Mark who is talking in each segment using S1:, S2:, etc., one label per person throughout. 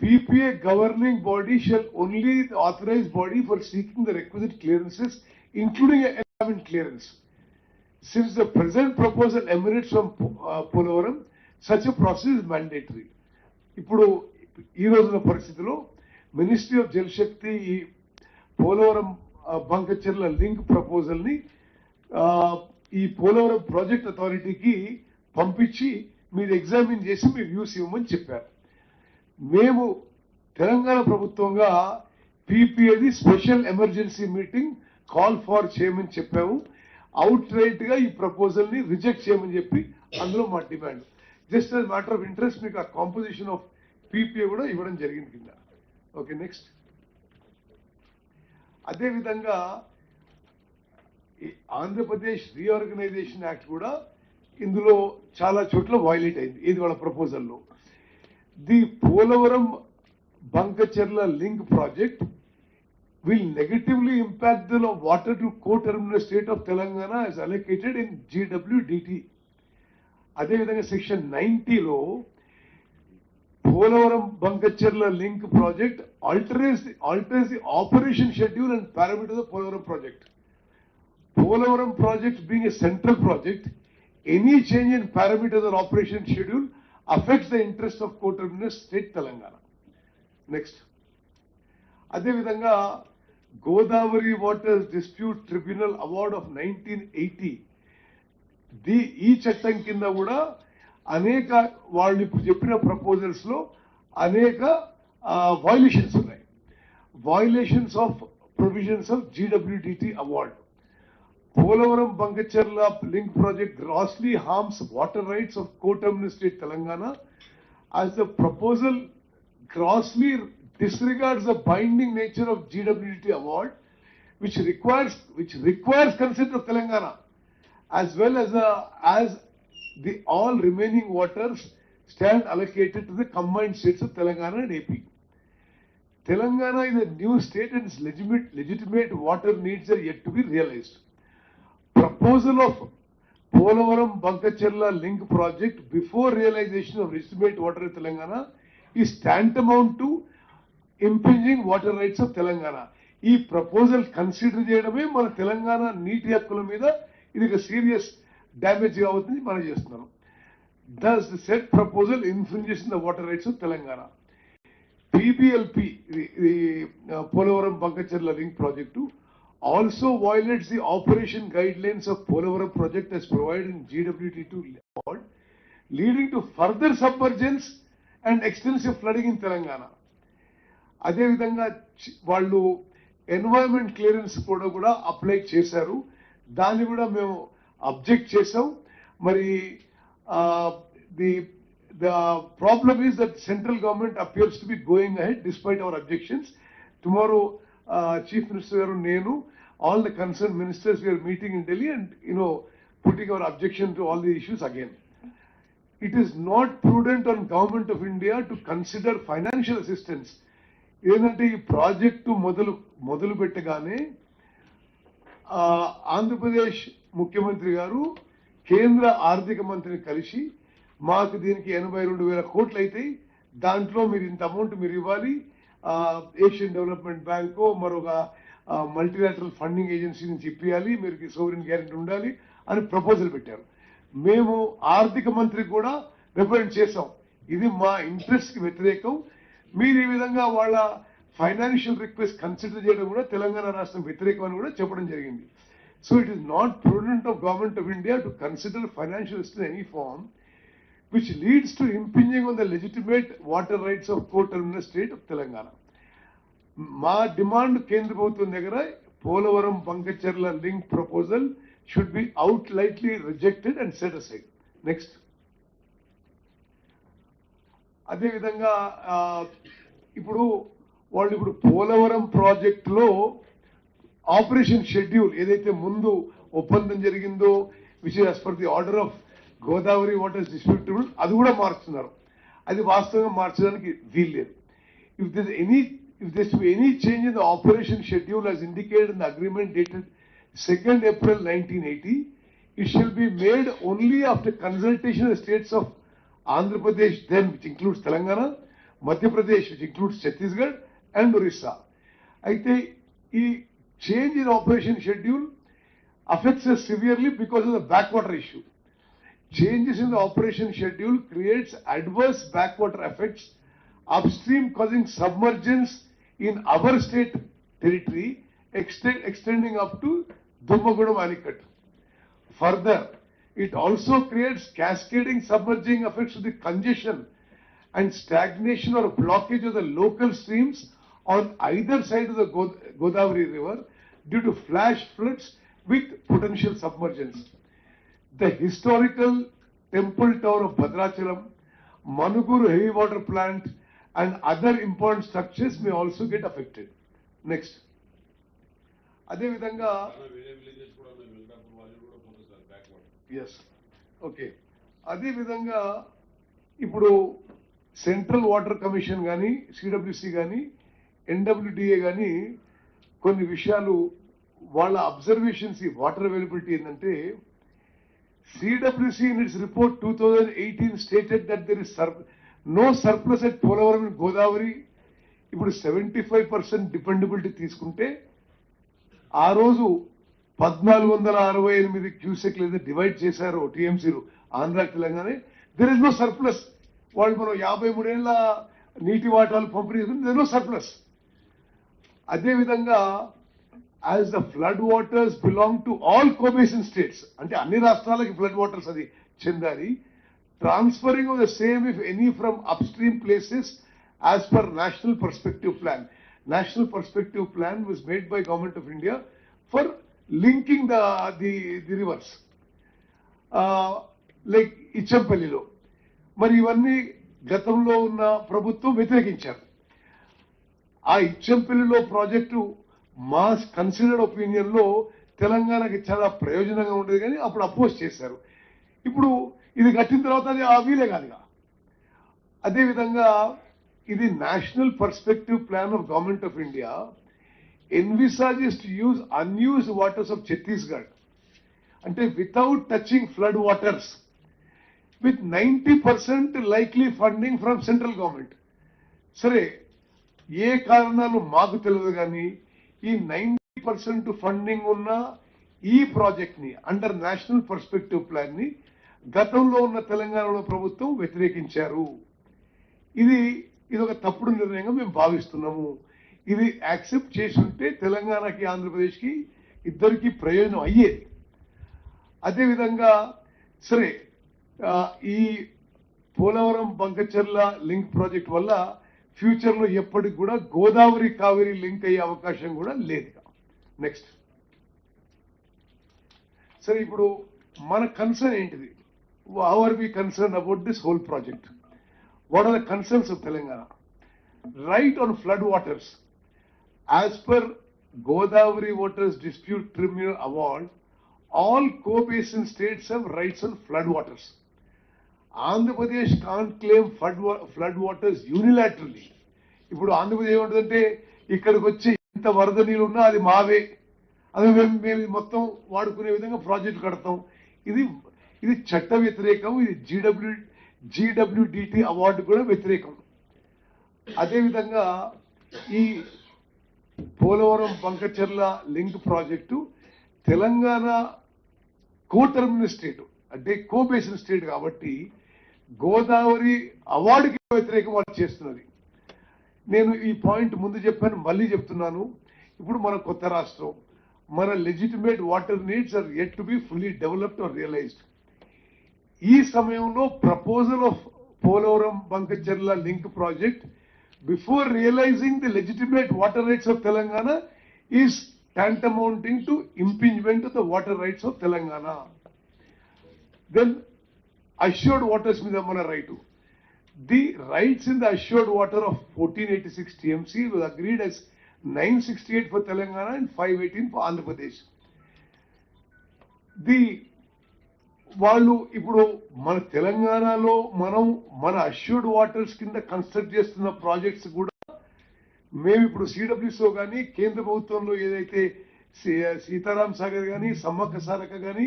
S1: PPA governing body shall only be the authorized body for seeking the requisite clearances, including an environment clearance. Since the present proposal emanates from Polavaram, such a process is mandatory. ఇప్పుడు ఈ రోజున పరిస్థితిలో ministry of Jal శక్తి ఈ Polavaram Banakacherla link proposal ని ఈ Polavaram project అథారిటీకి పంపించి మీరు examine చేసి మీ వ్యూస్ ఇవ్వమని చెప్పారు. మేము తెలంగాణ ప్రభుత్వంగా పీపీఏది special emergency meeting call for చేయమని చెప్పాము. అవుట్ రైట్ గా ఈ ప్రపోజల్ ని రిజెక్ట్ చేయమని చెప్పి అందులో మా demand. Just as matter of interest మీకు ఆ కాంపోజిషన్ ఆఫ్ పీపీఏ కూడా ఇవ్వడం జరిగింది కింద. Okay, next. అదేవిధంగా ఆంధ్రప్రదేశ్ రీఆర్గనైజేషన్ యాక్ట్ కూడా ఇందులో చాలా చోట్ల వైలేట్ అయింది. ఇది వాళ్ళ ప్రపోజల్లో. The Polavaram Banakacherla link project will negatively impact the water to co-terminal state of Telangana as allocated in GWDT. అదేవిధంగా సెక్షన్ 90లో Polavaram Banakacherla link project alters the operation schedule and parameters of Polavaram project. Polavaram project being a central project, any change in parameters or operation schedule affects the interest of co-terminal state Telangana. Next. అదేవిధంగా Godavari water dispute tribunal award of 1980 ఈ చట్టం కింద కూడా అనేక వాళ్ళు ఇప్పుడు చెప్పిన proposals లో అనేక వయలేషన్స్ ఉన్నాయి. Violations of provisions of GWDT award. Polavaram Banakacherla link project grossly harms water rights of co-terminal state Telangana as the proposal grossly disregards the binding nature of GWDT award, which requires consent of Telangana, as well as the all remaining waters stand allocated to the combined states of Telangana and AP. Telangana is a new state and its legitimate water needs are yet to be realized. Proposal of Polavaram Bankacherla link project before realization of legitimate water in Telangana is tantamount to impinging water rights of Telangana. ఈ proposal consider చేయడమే మన తెలంగాణ నీటి హక్కుల మీద ఇది ఒక serious damage అవుతుంది మనం చేస్తున్నాం. Thus the said proposal infringes the water rights of Telangana. PBLP, the Polavaram Bankacherla link project also violates the operation guidelines of Polavaram project as provided in GWT2 award, leading to further submergence and extensive flooding in Telangana. అదేవిధంగా వాళ్ళు environment clearance కూడా apply చేశారు. దాన్ని కూడా మేము object చేసాం. మరి the problem is that central government appears to be going ahead despite our objections. Tomorrow Chief Minister garu nenu all the concerned ministers we are meeting in Delhi and putting our objection to all the issues again. It is not prudent on government of India to consider financial assistance. ఏంటంటే ఈ project మొదలు పెట్టగానే ఆంధ్రప్రదేశ్ ముఖ్యమంత్రి గారు కేంద్ర ఆర్థిక మంత్రిని కలిసి మాకు దీనికి 82,000 కోట్లు అయితే దాంట్లో మీరు ఇంత అమౌంట్ మీరు ఇవ్వాలి, ఏషియన్ డెవలప్మెంట్ బ్యాంకు మరొక మల్టీలాటరల్ ఫండింగ్ ఏజెన్సీ నుంచి ఇప్పియాలి, మీరు సోవరెన్ గ్యారెంటీ ఉండాలి అని ప్రపోజల్ పెట్టారు. మేము ఆర్థిక మంత్రి కూడా రిప్రజెంట్ చేసాం, ఇది మా ఇంట్రెస్ట్ కి వ్యతిరేకం, మీరు ఈ విధంగా వాళ్ళ ఫైనాన్షియల్ రిక్వెస్ట్ కన్సిడర్ చేయడం కూడా తెలంగాణ రాష్ట్రం వ్యతిరేకం అని కూడా చెప్పడం జరిగింది. So it is not prudent of government of India to consider financial assistance in any form which leads to impinging on the legitimate water rights of co-terminal state of Telangana. మా demand కేంద్ర ప్రభుత్వం దగ్గర Polavaram Banakacherla link proposal should be outrightly rejected and set aside. Next. అదేవిధంగా ఇప్పుడు పోలవరం ప్రాజెక్టులో operation schedule ఏదైతే ముందు ఒప్పందం జరిగిందో which is as per the order of Godavari water dispute tribunal అది కూడా మారుస్తున్నారు. అది వాస్తవంగా మార్చడానికి వీల్లేదు. If there's any change in the operation schedule as indicated in the agreement dated 2nd April 1980, it shall be made only after consultation of the states of Andhra Pradesh, then which includes Telangana, Pradesh, which includes Chhattisgarh and Orissa. Aithe, ee change in operation schedule affects us severely because of the backwater issue. Changes in the operation schedule creates adverse backwater effects upstream, causing submergence in our state territory, extending up to Dummagudam Anikat. Further, it also creates cascading submerging effects of the congestion and stagnation or blockage of the local streams on either side of the Godavari River due to flash floods with potential submergence. The historical temple town of Bhadrachalam, Manuguru heavy water plant and other important structures may also get affected. Next. అదే విధంగా yes okay అదే విధంగా ఇప్పుడు central water commission కానీ CWC కానీ NWDA కానీ కొన్ని విషయాలు వాళ్ళ అబ్జర్వేషన్స్ ఈ వాటర్ అవైలబిలిటీ ఏంటంటే CWC in it's report 2018 stated that there is no surplus at Polavaram and Godavari. ఇప్పుడు 75% డిపెండబిలిటీ తీసుకుంటే ఆ రోజు 1468 క్యూసెక్లు ఏదైతే డివైడ్ చేశారో టీఎంసీలు Andhra Telangana, there is no surplus. వాళ్ళు మనం 53 ఏళ్ల నీటి వాటాలు పంపిణీ దెర్ నో సర్ప్లస్. అదేవిధంగా as the flood waters belong to all co basin states, అంటే అన్ని రాష్ట్రాలకి ఫ్లడ్ వాటర్స్ అది చెందాలి. Transferring of the same, if any, from upstream places as per National Perspective Plan. National Perspective Plan was made by Government of India for linking the rivers. Like Ichampallilo. మరి ఇవన్నీ గతంలో ఉన్న ప్రభుత్వం వ్యతిరేకించారు. ఆ ఇచ్చంపల్లిలో project మా కన్సిడర్డ్ ఒపీనియన్ లో తెలంగాణకి చాలా ప్రయోజనంగా ఉండేది కానీ అప్పుడు అపోజ్ చేశారు. ఇప్పుడు ఇది కట్టిన తర్వాత అది వీలే కాదుగా. అదేవిధంగా ఇది national perspective plan of government of India envisages to use unused waters of Chhattisgarh, అంటే without touching flood waters, with 90% likely funding from central government. సరే, ఏ కారణాలు మాకు తెలియదు కానీ ఈ 90% ఫండింగ్ ఉన్న ఈ ప్రాజెక్ట్ ని అండర్ నేషనల్ పర్స్పెక్టివ్ ప్లాన్ ని గతంలో ఉన్న తెలంగాణలో ప్రభుత్వం వ్యతిరేకించారు. ఇది ఒక తప్పుడు నిర్ణయంగా మేము భావిస్తున్నాము. ఇది యాక్సెప్ట్ చేసి ఉంటే తెలంగాణకి ఆంధ్రప్రదేశ్కి ఇద్దరికి ప్రయోజనం అయ్యేది. అదేవిధంగా సరే, ఈ పోలవరం బంకచర్ల లింక్ ప్రాజెక్ట్ వల్ల ఫ్యూచర్ లో ఎప్పటికి కూడా గోదావరి కావేరి లింక్ అయ్యే అవకాశం కూడా లేదు. నెక్స్ట్. సరే, ఇప్పుడు మన కన్సర్న్ ఏంటిది? How are we concerned about this whole project? What are the concerns of Telangana? Right on flood waters. As per Godavari Waters Dispute Tribunal Award, all co-basin states have rights on flood waters. Andhra Pradesh can't claim flood waters unilaterally. ఇప్పుడు ఆంధ్రప్రదేశ్ ఏమంటుందంటే ఇక్కడికి వచ్చి ఇంత వరద నీళ్ళు ఉన్నా అది మావే, అది మేము మొత్తం వాడుకునే విధంగా ప్రాజెక్టు కడతాం. ఇది చట్ట వ్యతిరేకం. ఇది జీడబ్ల్యూడిటి అవార్డు కూడా వ్యతిరేకం. అదేవిధంగా ఈ Polavaram Banakacharla link project Telangana coterminal state, అంటే కోబేసిన్ స్టేట్ కాబట్టి గోదావరి అవార్డుకి వ్యతిరేకం వాళ్ళు చేస్తున్నది. నేను ఈ పాయింట్ ముందు చెప్పాను, మళ్ళీ చెప్తున్నాను. ఇప్పుడు మన కొత్త రాష్ట్రం, మన legitimate water needs are yet to be fully developed or realised. ఈ సమయంలో proposal of Polavaram Banakacharla link project before realising the legitimate water rights of Telangana is tantamounting to impingement of the water rights of Telangana. Then assured waters మీద మన right. The rights in the assured water of 1486 TMC was agreed as 968 for Telangana and 518 for Andhra Pradesh. వాళ్ళు ఇప్పుడు మన తెలంగాణలో మన assured waters కింద construct చేస్తున్న projects కూడా మేము ఇప్పుడు సిడబ్ల్యూసీలో కానీ కేంద్ర ప్రభుత్వంలో ఏదైతే సీతారాం సాగర్ కానీ సమ్మక్క సారక్క కానీ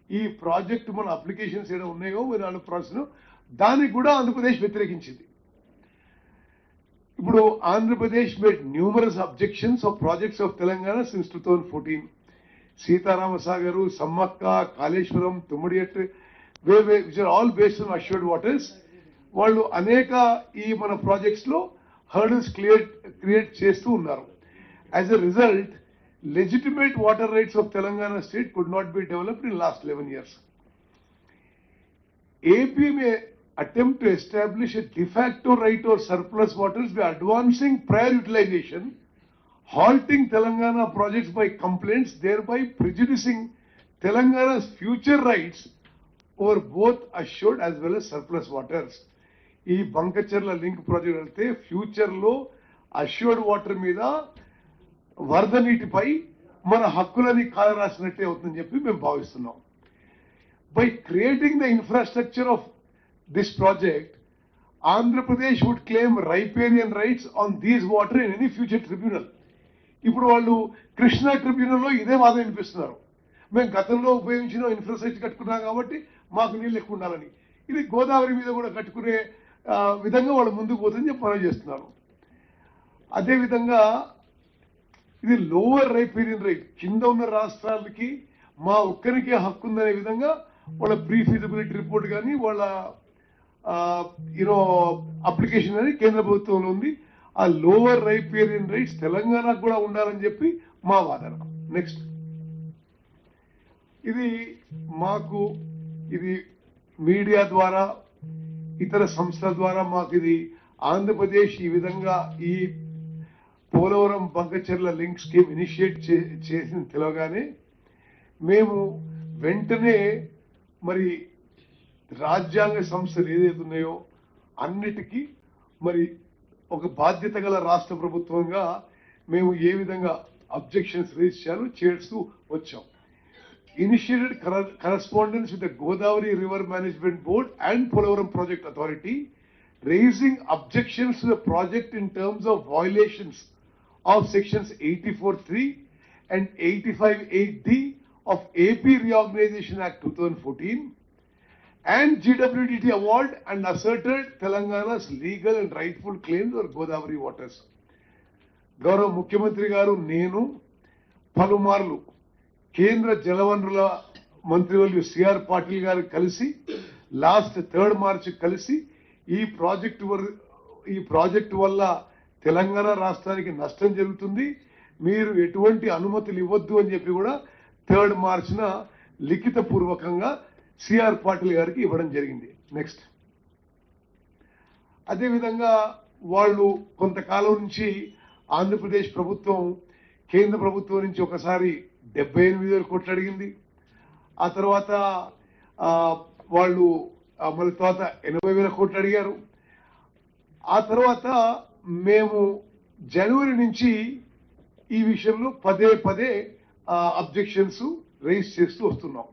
S1: ఈ ప్రాజెక్టు మన అప్లికేషన్స్ ఏదో ఉన్నాయో మన ప్రాసెస్ దానికి కూడా ఆంధ్రప్రదేశ్ వ్యతిరేకించింది. ఇప్పుడు Andhra Pradesh made numerous objections of projects of Telangana since 2014. Sitarama Sagar, Sammakka, Kaleshwaram, Tummidihatti, which are all based on assured waters. వాళ్ళు అనేక ఈ మన ప్రాజెక్ట్స్ లో హర్డల్స్ క్రియేట్ చేస్తూ ఉన్నారు. As a result, legitimate water rights of Telangana state could not be developed in last 11 years. AP may attempt to establish a de facto right or surplus waters by advancing prior utilization, halting Telangana projects by complaints, thereby prejudicing Telangana's future rights over both assured as well as surplus waters. ఈ Banakacherla link project వెళ్తే future లో assured water మీద వరద నీటిపై మన హక్కులని కాలరాసినట్టే అవుతుందని చెప్పి మేము భావిస్తున్నాం. By creating the infrastructure of this project, Andhra Pradesh would claim riparian rights on these water in any future tribunal. ఇప్పుడు వాళ్ళు కృష్ణా ట్రిబ్యునల్లో ఇదే వాదన వినిపిస్తున్నారు. మేము గతంలో ఉపయోగించిన ఇన్ఫ్రాస్ట్రక్చర్ కట్టుకున్నాం కాబట్టి మాకు నీళ్ళు ఎక్కువ ఉండాలని. ఇది గోదావరి మీద కూడా కట్టుకునే విధంగా వాళ్ళు ముందుకు పోతుందని చెప్పి మనం చేస్తున్నారు. అదేవిధంగా ఇది లోవర్ రైపేరియన్ రైట్, కింద ఉన్న రాష్ట్రాలకి మా ఒక్కరికే హక్కు ఉందనే విధంగా వాళ్ళ ప్రీ ఫీజిబిలిటీ రిపోర్ట్ కానీ వాళ్ళ అప్లికేషన్ కానీ కేంద్ర ప్రభుత్వంలో ఉంది. ఆ లోవర్ రైపేరియన్ రైట్స్ తెలంగాణకు కూడా ఉండాలని చెప్పి మా వాదన. నెక్స్ట్, ఇది మాకు ఇది మీడియా ద్వారా ఇతర సంస్థల ద్వారా మాకు ఇది ఆంధ్రప్రదేశ్ ఈ విధంగా ఈ Polavaram Banakacharla link scheme initiate చేసిన తెలవగానే మేము వెంటనే మరి రాజ్యాంగ సంస్థలు ఏదైతే ఉన్నాయో అన్నిటికీ మరి ఒక బాధ్యత గల రాష్ట్ర ప్రభుత్వంగా మేము ఏ విధంగా అబ్జెక్షన్స్ రేజ్ చేయాలో చేస్తూ వచ్చాం. Initiated correspondence with the Godavari River Management Board and Polavaram Project Authority, raising objections to the project in terms of violations of sections 84(3) and 85(8)(d) of AP Reorganization Act 2014 and GWDT award, and asserted Telangana's legal and rightful claims for Godavari waters. గౌరవ ముఖ్యమంత్రి గారు నేను పలుమార్లు కేంద్ర జలవనరుల మంత్రివర్యులు CR Patil గారు కలిసి లాస్ట్ 3 మార్చి కలిసి ఈ ప్రాజెక్టు వల్ల తెలంగాణ రాష్ట్రానికి నష్టం జరుగుతుంది, మీరు ఎటువంటి అనుమతులు ఇవ్వద్దు అని చెప్పి కూడా 3 మార్చిన లిఖిత పూర్వకంగా సిఆర్ పాటిల్ గారికి ఇవ్వడం జరిగింది. నెక్స్ట్, అదేవిధంగా వాళ్ళు కొంతకాలం నుంచి ఆంధ్రప్రదేశ్ ప్రభుత్వం కేంద్ర ప్రభుత్వం నుంచి ఒకసారి 78,000 కోట్లు అడిగింది. ఆ తర్వాత వాళ్ళు మళ్ళీ తర్వాత 80,000 కోట్లు అడిగారు. ఆ తర్వాత మేము జనవరి నుంచి ఈ విషయంలో పదే అబ్జెక్షన్స్ రైజ్ చేస్తూ వస్తున్నాం.